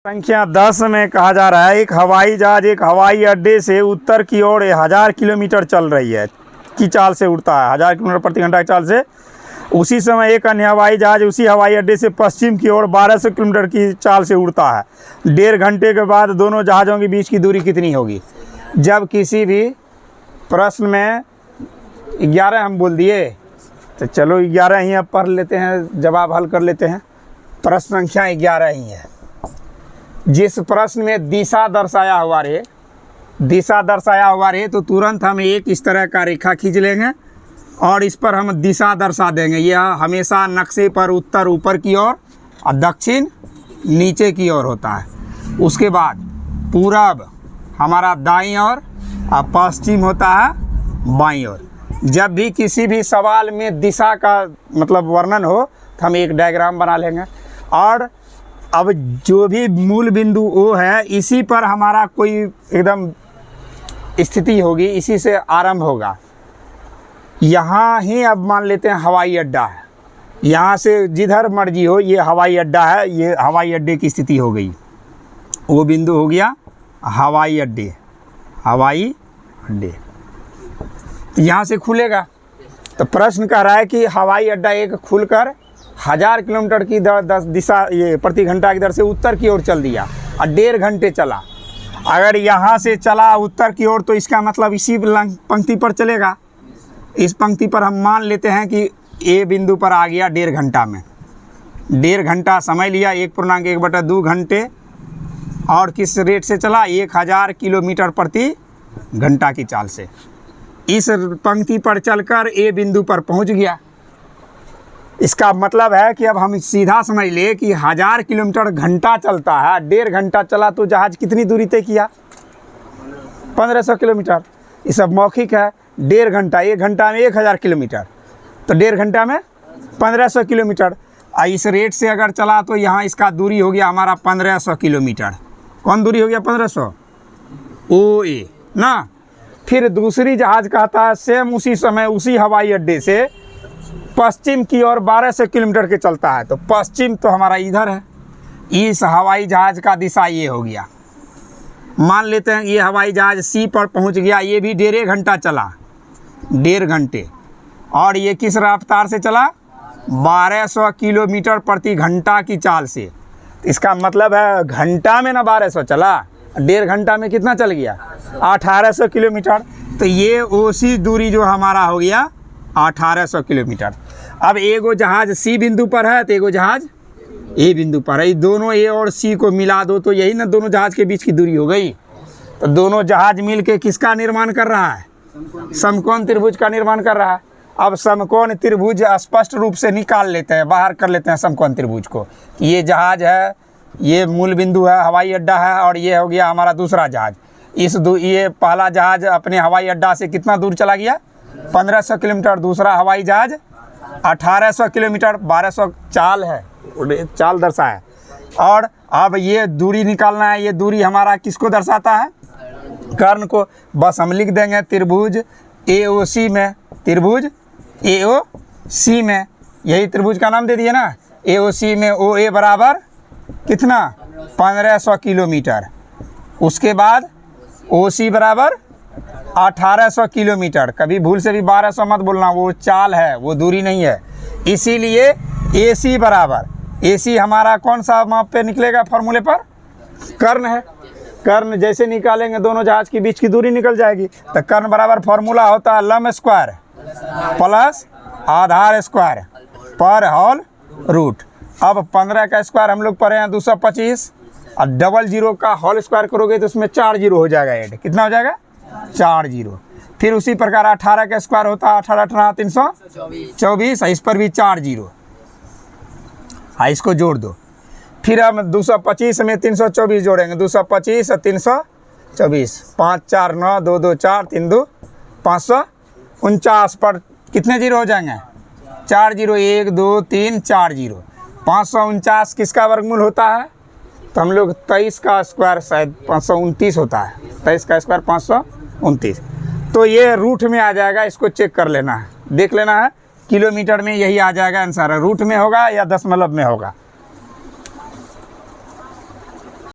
संख्या 10 में कहा जा रहा है एक हवाई जहाज एक हवाई अड्डे से उत्तर की ओर 1000 किलोमीटर चल रही है की चाल से उड़ता है 1000 किलोमीटर प्रति घंटा की चाल से। उसी समय एक अन्य हवाई जहाज उसी हवाई अड्डे से पश्चिम की ओर 1200 किलोमीटर की चाल से उड़ता है। 1.5 घंटे के बाद दोनों जहाज़ों के बीच की दूरी कितनी होगी? जब किसी भी प्रश्न में 11 हम बोल दिए तो चलो 11 ही अब पढ़ लेते हैं, जवाब हल कर लेते हैं। प्रश्न संख्या 11 ही है। जिस प्रश्न में दिशा दर्शाया हुआ रहे तो तुरंत हम एक इस तरह का रेखा खींच लेंगे और इस पर हम दिशा दर्शा देंगे। यह हमेशा नक्शे पर उत्तर ऊपर की ओर और दक्षिण नीचे की ओर होता है। उसके बाद पूरब हमारा दाईं ओर और पश्चिम होता है बाईं ओर। जब भी किसी भी सवाल में दिशा का मतलब वर्णन हो तो हम एक डायग्राम बना लेंगे और अब जो भी मूल बिंदु O है इसी पर हमारा कोई एकदम स्थिति होगी, इसी से आरंभ होगा। यहाँ ही अब मान लेते हैं हवाई अड्डा है, यहाँ से जिधर मर्जी हो ये हवाई अड्डा है, ये हवाई अड्डे की स्थिति हो गई। वो बिंदु हो गया हवाई अड्डे। तो यहाँ से खुलेगा तो प्रश्न कह रहा है कि हवाई अड्डा एक खुलकर 1000 किलोमीटर की दिशा ये प्रति घंटा की दर से उत्तर की ओर चल दिया और 1.5 घंटे चला। अगर यहाँ से चला उत्तर की ओर तो इसका मतलब इसी पंक्ति पर चलेगा। इस पंक्ति पर हम मान लेते हैं कि ए बिंदु पर आ गया 1.5 घंटा में। 1.5 घंटा समय लिया, 1.1/2 घंटे और किस रेट से चला? 1000 किलोमीटर प्रति घंटा की चाल से। इस पंक्ति पर चलकर ए बिंदु पर पहुँच गया। इसका मतलब है कि अब हम सीधा समझ ले कि 1000 किलोमीटर घंटा चलता है, 1.5 घंटा चला तो जहाज़ कितनी दूरी तय किया? 1500 किलोमीटर। ये सब मौखिक है। 1.5 घंटा, 1 घंटा में 1000 किलोमीटर तो 1.5 घंटा में 1500 किलोमीटर। इस रेट से अगर चला तो यहाँ इसका दूरी हो गया हमारा 1500 किलोमीटर। कौन दूरी हो गया? 1500 OA ना। फिर दूसरी जहाज़ कहता है सेम उसी समय उसी हवाई अड्डे से पश्चिम की ओर 1200 किलोमीटर के चलता है। तो पश्चिम तो हमारा इधर है। इस हवाई जहाज़ का दिशा ये हो गया। मान लेते हैं ये हवाई जहाज़ C पर पहुंच गया। ये भी 1.5 घंटा चला, 1.5 घंटे। और ये किस रफ्तार से चला? 1200 किलोमीटर प्रति घंटा की चाल से। इसका मतलब है घंटा में ना 1200 चला, 1.5 घंटा में कितना चल गया? 1800 किलोमीटर। तो ये OC दूरी जो हमारा हो गया 1800 किलोमीटर। अब एगो जहाज़ C बिंदु पर है तो एगो जहाज़ A बिंदु पर है। दोनों A और C को मिला दो तो यही ना दोनों जहाज़ के बीच की दूरी हो गई। तो दोनों जहाज़ मिल के किसका निर्माण कर रहा है? समकोण त्रिभुज का निर्माण कर रहा है। अब समकोण त्रिभुज स्पष्ट रूप से निकाल लेते हैं, बाहर कर लेते हैं समकोण त्रिभुज को। ये जहाज़ है, ये मूल बिंदु है, हवाई अड्डा है और ये हो गया हमारा दूसरा जहाज़। ये पहला जहाज़ अपने हवाई अड्डा से कितना दूर चला गया? 1500 किलोमीटर। दूसरा हवाई जहाज़ 1800 किलोमीटर। 1200 चाल है, चाल दर्शाया। और अब ये दूरी निकालना है। ये दूरी हमारा किसको दर्शाता है? कर्ण को। बस हम लिख देंगे त्रिभुज AOC में, त्रिभुज AOC में, यही त्रिभुज का नाम दे दिए ना। AOC में OA बराबर कितना? 1500 किलोमीटर। उसके बाद OC बराबर 1800 किलोमीटर। कभी भूल से भी 1200 मत बोलना, वो चाल है, वो दूरी नहीं है। इसीलिए AC बराबर, AC हमारा कौन सा माप पे निकलेगा? फॉर्मूले पर कर्ण है। कर्ण जैसे निकालेंगे दोनों जहाज़ के बीच की दूरी निकल जाएगी। तो कर्ण बराबर फॉर्मूला होता है लंब स्क्वायर प्लस आधार स्क्वायर पर होल रूट। अब 15 का स्क्वायर हम लोग पढ़े हैं 225 और 00 का होल स्क्वायर करोगे तो उसमें 4 जीरो हो जाएगा ऐड। कितना हो जाएगा? 4 जीरो। फिर उसी प्रकार 18 का स्क्वायर होता है 18 324। इस पर भी 4 जीरो। इसको जोड़ दो। फिर हम 225 में 324 जोड़ेंगे। 225 और 324, 5 4 9 2 2 4 3 2 549 पर कितने जीरो हो जाएंगे? 4 जीरो। 1 2 3 4 जीरो। 549 किसका वर्गमूल होता है? तो हम लोग 23 का स्क्वायर शायद 529 होता है। 23 का स्क्वायर 529। तो ये रूट में आ जाएगा। इसको चेक कर लेना है, देख लेना है। किलोमीटर में यही आ जाएगा आंसर। रूट में होगा या दशमलव में होगा।